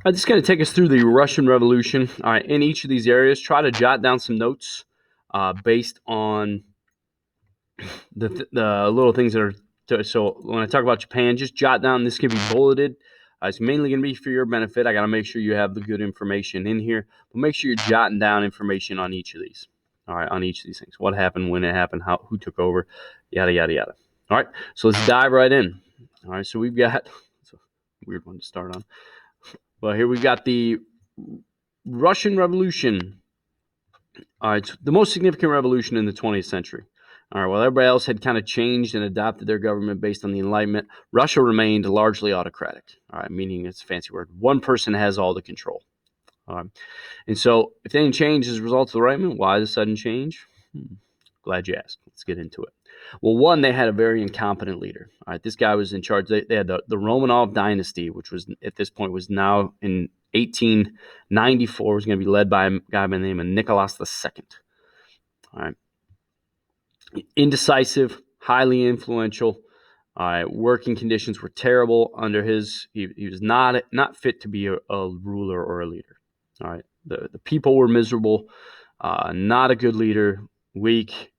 This is going to take us through the Russian Revolution. All right, in each of these areas, try to jot down some notes based on the little things that are. So when I talk about Japan, just jot down. This can be bulleted. It's mainly going to be for your benefit. I got to make sure you have the good information in here, but make sure you're jotting down information on each of these. All right, on each of these things. What happened, when it happened, who took over, yada yada yada. All right, so let's dive right in. All right, so we've got. It's a weird one to start on. Well, here we've got the Russian Revolution. All right, it's the most significant revolution in the 20th century. All right, while everybody else had kind of changed and adopted their government based on the Enlightenment, Russia remained largely autocratic. All right, meaning it's a fancy word. One person has all the control. All right, and so if they didn't change as a result of the Enlightenment, why the sudden change? Glad you asked. Let's get into it. Well, one, they had a very incompetent leader. All right, this guy was in charge. They had the Romanov dynasty, which was at this point was now in 1894, was going to be led by a guy by the name of Nicholas II. All right, indecisive, highly influential. Working conditions were terrible under his. He was not fit to be a ruler or a leader. All right, the people were miserable. Not a good leader. Weak.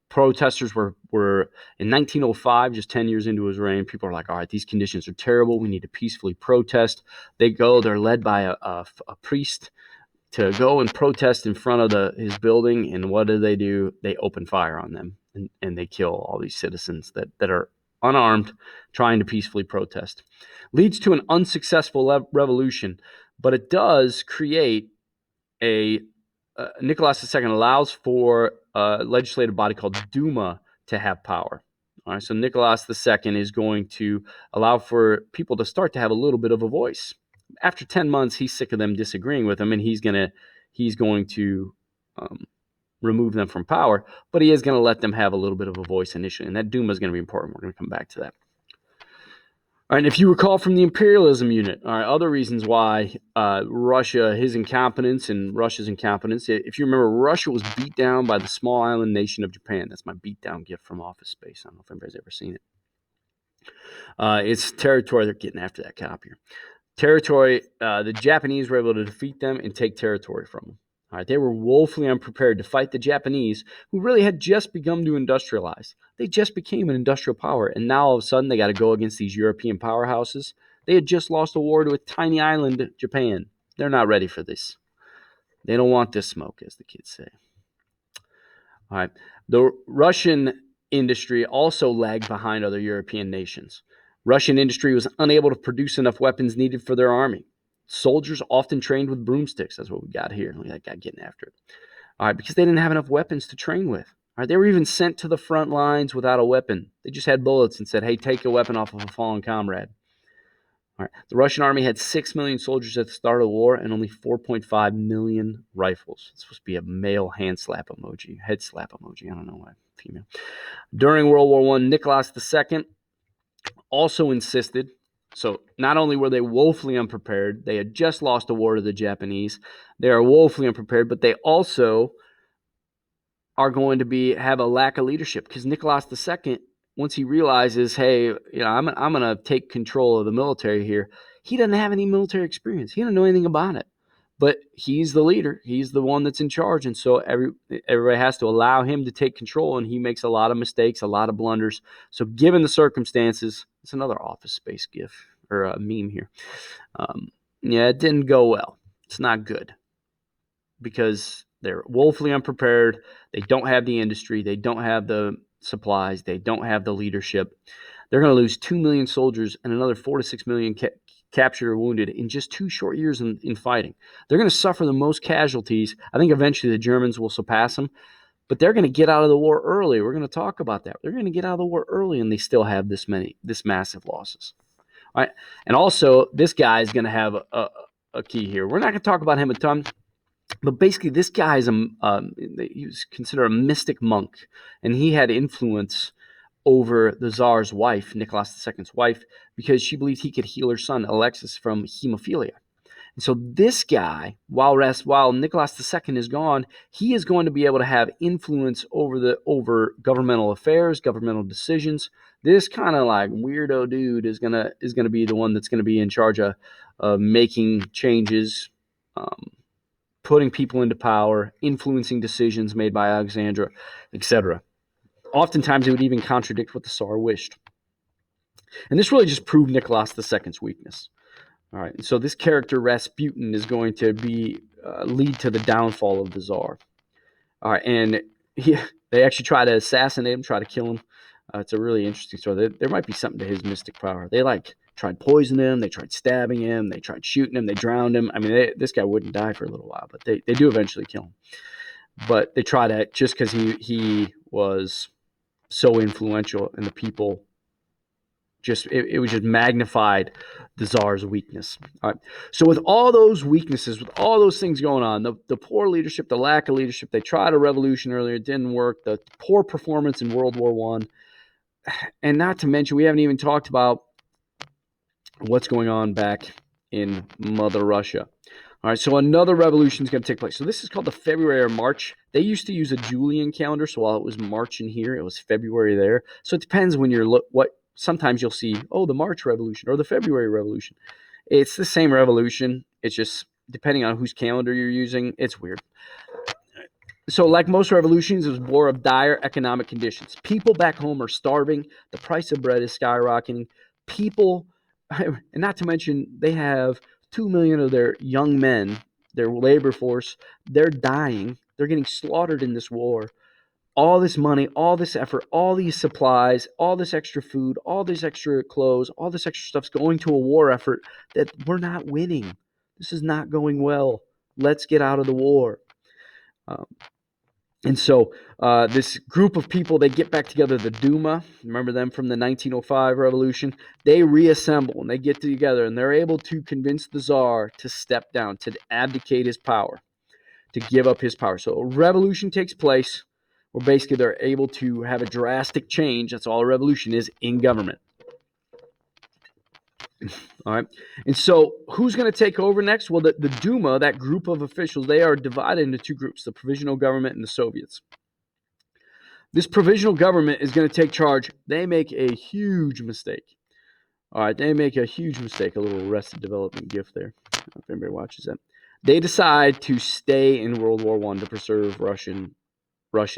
Protesters were in 1905, just 10 years into his reign. People are like, all right, these conditions are terrible. We need to peacefully protest. They're led by a priest to go and protest in front of his building. And what do? They open fire on them and they kill all these citizens that are unarmed, trying to peacefully protest. Leads to an unsuccessful revolution, but it does create Nicholas II allows for a legislative body called Duma to have power. All right, so Nicholas II is going to allow for people to start to have a little bit of a voice. After 10 months, he's sick of them disagreeing with him, and he's going to remove them from power, but he is going to let them have a little bit of a voice initially, and that Duma is going to be important. We're going to come back to that. All right, if you recall from the imperialism unit, all right, other reasons why Russia, his incompetence and Russia's incompetence. If you remember, Russia was beat down by the small island nation of Japan. That's my beatdown gift from Office Space. I don't know if anybody's ever seen it. It's territory. They're getting after that cop here. Territory. The Japanese were able to defeat them and take territory from them. All right, they were woefully unprepared to fight the Japanese, who really had just begun to industrialize. They just became an industrial power, and now all of a sudden they got to go against these European powerhouses. They had just lost a war to a tiny island, Japan. They're not ready for this. They don't want this smoke, as the kids say. All right, the Russian industry also lagged behind other European nations. Russian industry was unable to produce enough weapons needed for their army. Soldiers often trained with broomsticks. That's what we got here. Look at that guy getting after it. All right, because they didn't have enough weapons to train with. All right, they were even sent to the front lines without a weapon. They just had bullets and said, hey, take a weapon off of a fallen comrade. All right, the Russian army had 6 million soldiers at the start of the war and only 4.5 million rifles. It's supposed to be a male hand slap emoji, head slap emoji. I don't know why, female. During World War I, Nicholas II also insisted. So not only were they woefully unprepared, they had just lost a war to the Japanese. They are woefully unprepared, but they also are going to have a lack of leadership because Nicholas II, once he realizes, hey, I'm going to take control of the military here, he doesn't have any military experience. He doesn't know anything about it. But he's the leader. He's the one that's in charge. And so everybody has to allow him to take control, and he makes a lot of mistakes, a lot of blunders. So given the circumstances, it's another Office Space gif or a meme here. It didn't go well. It's not good because they're woefully unprepared. They don't have the industry. They don't have the supplies. They don't have the leadership. They're going to lose 2 million soldiers and another 4 to 6 million captured or wounded in just 2 short years in fighting. They're going to suffer the most casualties. I think eventually the Germans will surpass them, but they're going to get out of the war early. We're going to talk about that. They're going to get out of the war early, and they still have this massive losses. All right, and also this guy is going to have a key here. We're not going to talk about him a ton, but basically this guy is he was considered a mystic monk, and he had influence over the Tsar's wife, Nicholas II's wife, because she believed he could heal her son, Alexis, from hemophilia. And so this guy, while Nicholas II is gone, he is going to be able to have influence over governmental affairs, governmental decisions. This kind of like weirdo dude is gonna be the one that's gonna be in charge of making changes, putting people into power, influencing decisions made by Alexandra, etc. Oftentimes, it would even contradict what the Tsar wished. And this really just proved Nicholas II's weakness. All right, so this character Rasputin is going to be lead to the downfall of the Tsar. All right, and they actually try to assassinate him, try to kill him. It's a really interesting story. There might be something to his mystic power. They tried poisoning him, they tried stabbing him, they tried shooting him, they drowned him. I mean, this guy wouldn't die for a little while, but they do eventually kill him. But they try to, just because he was so influential, and the people it was just magnified the Tsar's weakness. All right. So with all those weaknesses, with all those things going on, the poor leadership, the lack of leadership, they tried a revolution earlier, it didn't work, the poor performance in World War I, and not to mention, we haven't even talked about what's going on back in Mother Russia. All right, so another revolution is going to take place. So this is called the February or March. They used to use a Julian calendar, so while it was March in here, it was February there. So it depends when you're sometimes you'll see, the March Revolution or the February Revolution. It's the same revolution. It's just depending on whose calendar you're using, it's weird. So like most revolutions, it was war of dire economic conditions. People back home are starving. The price of bread is skyrocketing. People, and not to mention, they have 2 million of their young men, their labor force, they're dying. They're getting slaughtered in this war. All this money, all this effort, all these supplies, all this extra food, all this extra clothes, all this extra stuff's going to a war effort that we're not winning. This is not going well. Let's get out of the war. And so this group of people, they get back together, the Duma, remember them from the 1905 revolution? They reassemble and they get together and they're able to convince the Tsar to step down, to abdicate his power, to give up his power. So a revolution takes place where basically they're able to have a drastic change. That's all a revolution is, in government. All right. And so who's going to take over next? Well, the Duma, that group of officials, they are divided into two groups, the provisional government and the Soviets. This provisional government is going to take charge. They make a huge mistake. All right. They make a huge mistake. A little Arrested Development gift there. I don't know if anybody watches that. They decide to stay in World War I to preserve Russian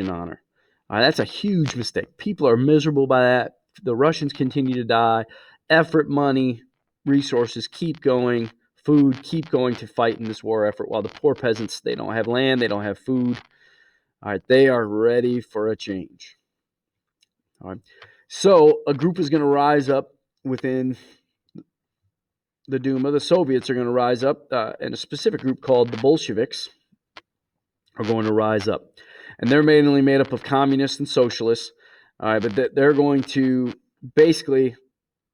honor. That's a huge mistake. People are miserable by that. The Russians continue to die. Effort, money, resources keep going. Food keep going to fight in this war effort, while the poor peasants, they don't have land, they don't have food. All right, they are ready for a change. All right, so a group is going to rise up within the Duma. The Soviets are going to rise up, and a specific group called the Bolsheviks are going to rise up. And they're mainly made up of communists and socialists. But they're going to basically,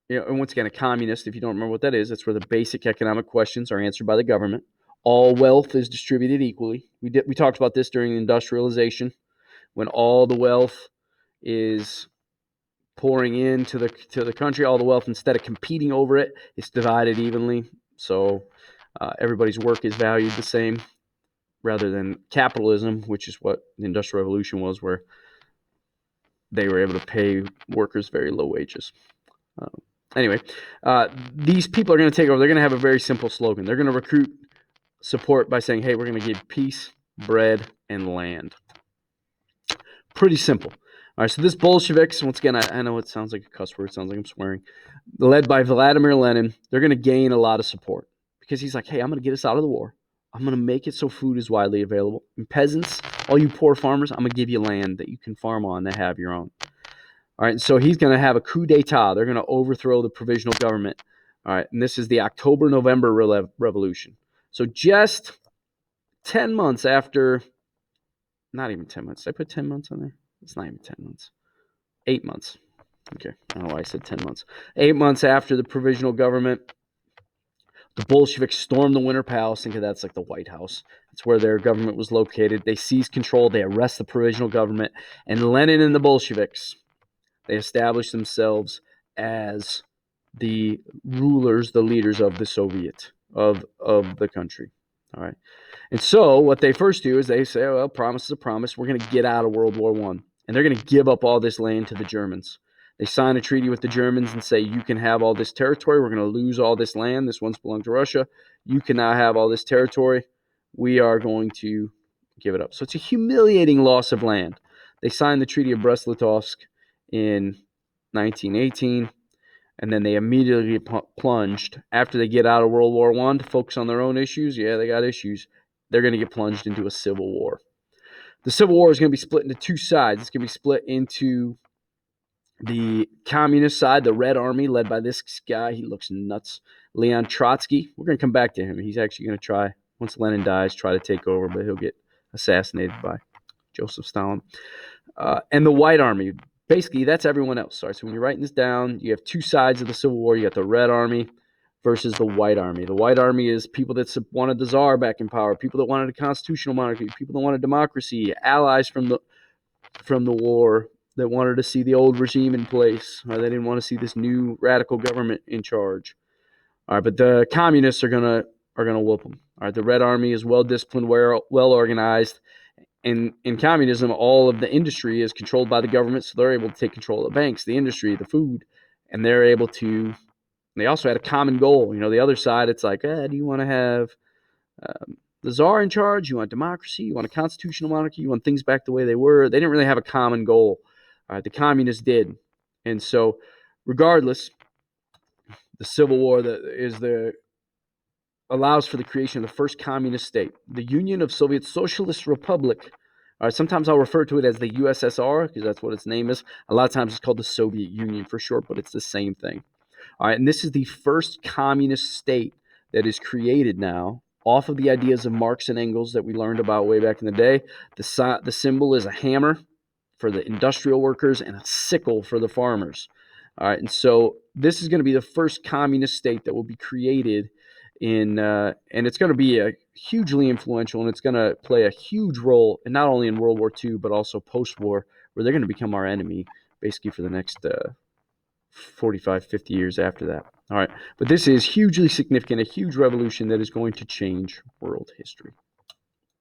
and once again, a communist, if you don't remember what that is, that's where the basic economic questions are answered by the government. All wealth is distributed equally. We talked about this during industrialization, when all the wealth is pouring into the country. All the wealth, instead of competing over it, it's divided evenly. So everybody's work is valued the same, rather than capitalism, which is what the Industrial Revolution was, where they were able to pay workers very low wages. Anyway, these people are going to take over. They're going to have a very simple slogan. They're going to recruit support by saying, hey, we're going to give peace, bread, and land. Pretty simple. All right, so this Bolsheviks, once again, I know it sounds like a cuss word. It sounds like I'm swearing. Led by Vladimir Lenin, they're going to gain a lot of support because he's like, hey, I'm going to get us out of the war. I'm going to make it so food is widely available. And peasants, all you poor farmers, I'm going to give you land that you can farm on to have your own. All right, so he's going to have a coup d'etat. They're going to overthrow the provisional government. All right, and this is the October-November Revolution. So just 10 months after, not even 10 months. Did I put 10 months on there? It's not even 10 months. 8 months. Okay, I don't know why I said 10 months. 8 months after the provisional government, the Bolsheviks stormed the Winter Palace. Think of that's like the White House. That's where their government was located. They seize control. They arrest the provisional government. And Lenin and the Bolsheviks, they established themselves as the rulers, the leaders of the Soviet of the country. All right. And so what they first do is they say, well, promise is a promise. We're going to get out of World War I. And they're going to give up all this land to the Germans. They sign a treaty with the Germans and say, you can have all this territory. We're going to lose all this land. This once belonged to Russia. You cannot have all this territory. We are going to give it up. So it's a humiliating loss of land. They signed the Treaty of Brest-Litovsk in 1918. And then they immediately plunged, after they get out of World War I, to focus on their own issues. Yeah, they got issues. They're going to get plunged into a civil war. The Civil War is going to be split into two sides. It's going to be split into the communist side, the Red Army, led by this guy. He looks nuts. Leon Trotsky. We're going to come back to him. He's actually going to try, once Lenin dies, try to take over, but he'll get assassinated by Joseph Stalin. And the White Army. Basically, that's everyone else. All right, so when you're writing this down, you have two sides of the Civil War. You got the Red Army versus the White Army. The White Army is people that wanted the Tsar back in power, people that wanted a constitutional monarchy, people that wanted democracy, allies from the war that wanted to see the old regime in place. They didn't want to see this new radical government in charge. All right, but the communists are gonna whoop them. All right, the Red Army is well disciplined, well organized. In communism, all of the industry is controlled by the government, so they're able to take control of the banks, the industry, the food, and they're able to. They also had a common goal. The other side, it's like, do you want to have the Tsar in charge? You want democracy? You want a constitutional monarchy? You want things back the way they were? They didn't really have a common goal. The communists did, and so, regardless, the Civil War allows for the creation of the first communist state, the Union of Soviet Socialist Republic. All right, sometimes I'll refer to it as the USSR because that's what its name is. A lot of times it's called the Soviet Union for short, but it's the same thing. All right, and this is the first communist state that is created now off of the ideas of Marx and Engels that we learned about way back in the day. The symbol is a hammer for the industrial workers and a sickle for the farmers. All right, and so this is going to be the first communist state that will be created and it's going to be hugely influential, and it's going to play a huge role, and not only in World War II, but also post-war, where they're going to become our enemy, basically for the next 45, 50 years after that. All right, but this is hugely significant, a huge revolution that is going to change world history.